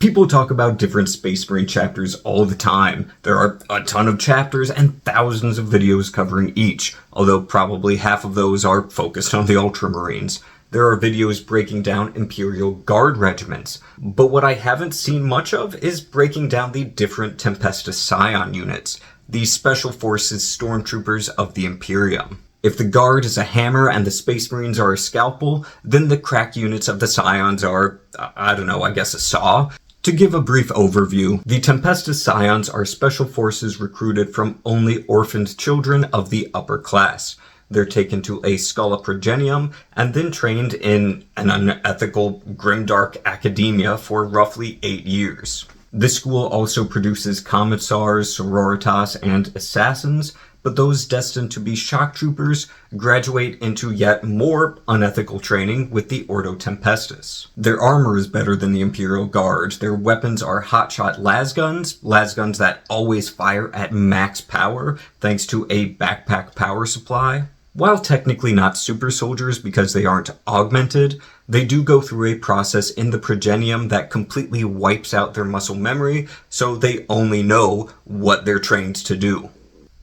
People talk about different Space Marine chapters all the time. There are a ton of chapters and thousands of videos covering each, although probably half of those are focused on the Ultramarines. There are videos breaking down Imperial Guard Regiments, but what I haven't seen much of is breaking down the different Tempestus Scion units, the Special Forces Stormtroopers of the Imperium. If the Guard is a hammer and the Space Marines are a scalpel, then the crack units of the Scions are, I guess a saw? To give a brief overview, the Tempestus Scions are special forces recruited from only orphaned children of the upper class. They're taken to a Schola Progenium and then trained in an unethical, grimdark academia for roughly 8 years. This school also produces commissars, sororitas, and assassins, but those destined to be shock troopers graduate into yet more unethical training with the Ordo Tempestus. Their armor is better than the Imperial Guard. Their weapons are hotshot lasguns that always fire at max power thanks to a backpack power supply. While technically not super soldiers because they aren't augmented, they do go through a process in the Progenium that completely wipes out their muscle memory, so they only know what they're trained to do.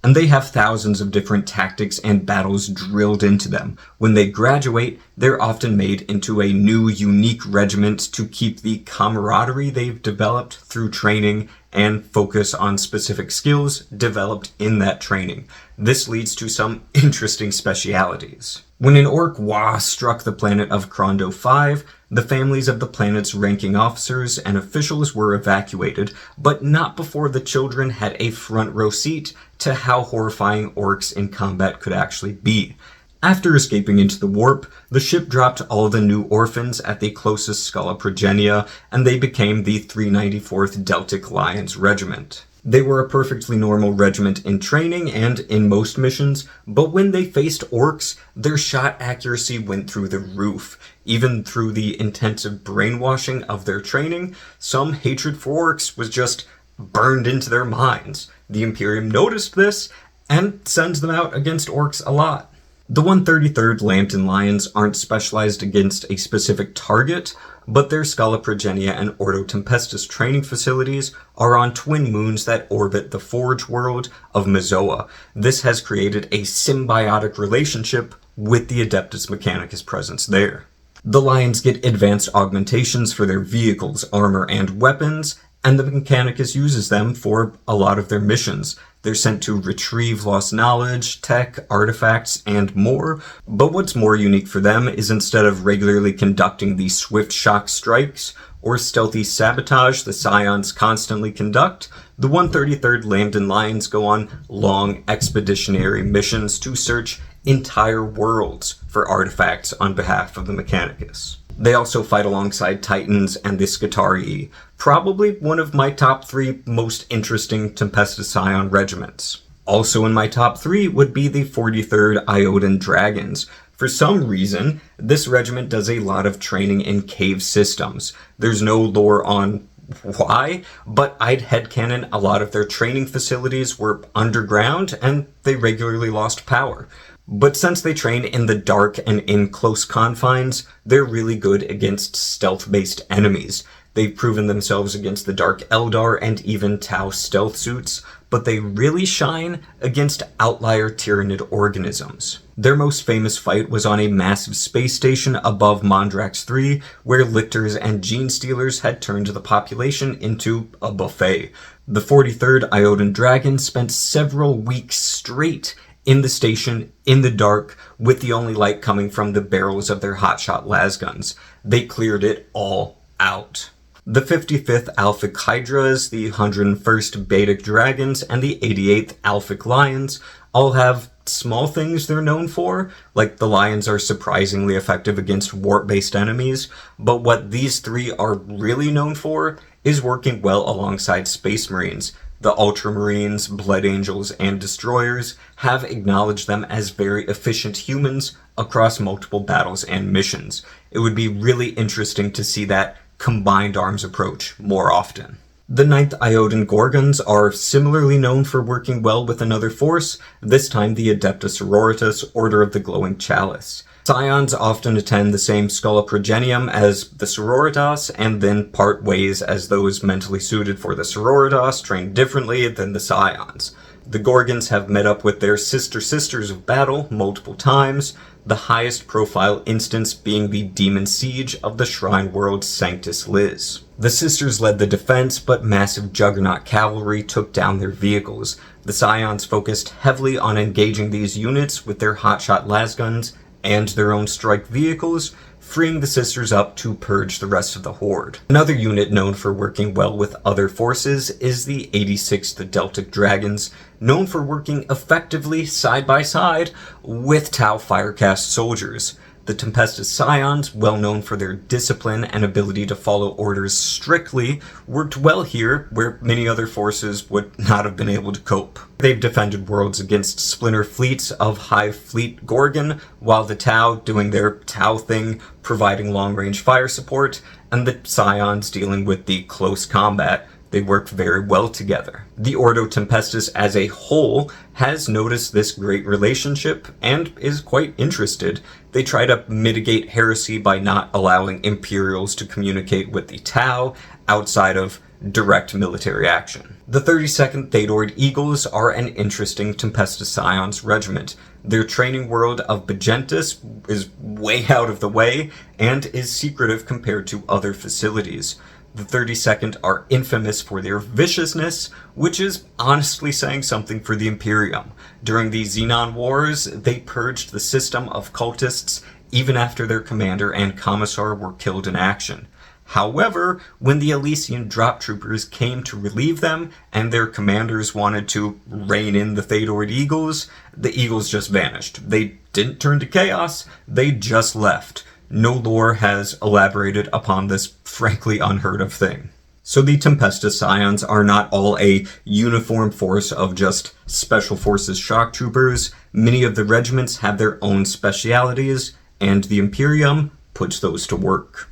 And they have thousands of different tactics and battles drilled into them. When they graduate, they're often made into a new, unique regiment to keep the camaraderie they've developed through training and focus on specific skills developed in that training. This leads to some interesting specialities. When an Orc Wa struck the planet of Krondo 5, the families of the planet's ranking officers and officials were evacuated, but not before the children had a front row seat to how horrifying orcs in combat could actually be. After escaping into the warp, the ship dropped all the new orphans at the closest Schola Progenia, and they became the 394th Deltic Lions Regiment. They were a perfectly normal regiment in training and in most missions, but when they faced orcs, their shot accuracy went through the roof. Even through the intensive brainwashing of their training, some hatred for orcs was just burned into their minds. The Imperium noticed this and sends them out against orcs a lot. The 133rd Lambdan Lions aren't specialized against a specific target, but their Schola Progenia and Ordo Tempestus training facilities are on twin moons that orbit the Forge world of Mazoa. This has created a symbiotic relationship with the Adeptus Mechanicus presence there. The Lions get advanced augmentations for their vehicles, armor, and weapons, and the Mechanicus uses them for a lot of their missions. They're sent to retrieve lost knowledge, tech, artifacts, and more, but what's more unique for them is instead of regularly conducting the swift shock strikes or stealthy sabotage the Scions constantly conduct, the 133rd Lambdan Lions go on long expeditionary missions to search entire worlds for artifacts on behalf of the Mechanicus. They also fight alongside Titans and the Scutarii, probably one of my top 3 most interesting Tempestus Scion regiments. Also in my top 3 would be the 43rd Iotan Dragons. For some reason, this regiment does a lot of training in cave systems. There's no lore on why, but I'd headcanon a lot of their training facilities were underground and they regularly lost power. But since they train in the dark and in close confines, they're really good against stealth-based enemies. They've proven themselves against the Dark Eldar and even Tau stealth suits, but they really shine against outlier tyrannid organisms. Their most famous fight was on a massive space station above Mondrax 3, where lictors and gene stealers had turned the population into a buffet. The 43rd Iotan Dragons spent several weeks straight in the station, in the dark, with the only light coming from the barrels of their hotshot lasguns. They cleared it all out. The 55th Alphic Hydras, the 101st Baitic Dragons, and the 88th Alphic Lions all have small things they're known for, like the Lions are surprisingly effective against warp-based enemies, but what these 3 are really known for is working well alongside Space Marines. The Ultramarines, Blood Angels, and Destroyers have acknowledged them as very efficient humans across multiple battles and missions. It would be really interesting to see that combined arms approach more often. The 9th Iotan Gorgons are similarly known for working well with another force, this time the Adeptus Sororitas, Order of the Glowing Chalice. Scions often attend the same Schola Progenium as the Sororitas, and then part ways as those mentally suited for the Sororitas train differently than the Scions. The Gorgons have met up with their sisters of battle multiple times, the highest profile instance being the Demon Siege of the Shrine World Sanctus Liz. The sisters led the defense, but massive Juggernaut cavalry took down their vehicles. The Scions focused heavily on engaging these units with their hotshot lasguns and their own strike vehicles, freeing the sisters up to purge the rest of the horde. Another unit known for working well with other forces is the 86th Deltic Dragons, known for working effectively side by side with Tau Firecast soldiers. The Tempestus Scions, well known for their discipline and ability to follow orders strictly, worked well here where many other forces would not have been able to cope. They've defended worlds against splinter fleets of High Fleet Gorgon, while the Tau doing their Tau thing, providing long-range fire support, and the Scions dealing with the close combat. They work very well together. The Ordo Tempestus as a whole has noticed this great relationship and is quite interested. They try to mitigate heresy by not allowing Imperials to communicate with the Tau outside of direct military action. The 32nd Thetoid Eagles are an interesting Tempestus Scions regiment. Their training world of Bagentus is way out of the way and is secretive compared to other facilities. The 32nd are infamous for their viciousness, which is honestly saying something for the Imperium. During the Xenon Wars, they purged the system of cultists even after their commander and commissar were killed in action. However, when the Elysian drop troopers came to relieve them and their commanders wanted to rein in the Thetoid Eagles, the Eagles just vanished. They didn't turn to chaos, they just left. No lore has elaborated upon this frankly unheard of thing. So the Tempestus Scions are not all a uniform force of just special forces shock troopers. Many of the regiments have their own specialities, and the Imperium puts those to work.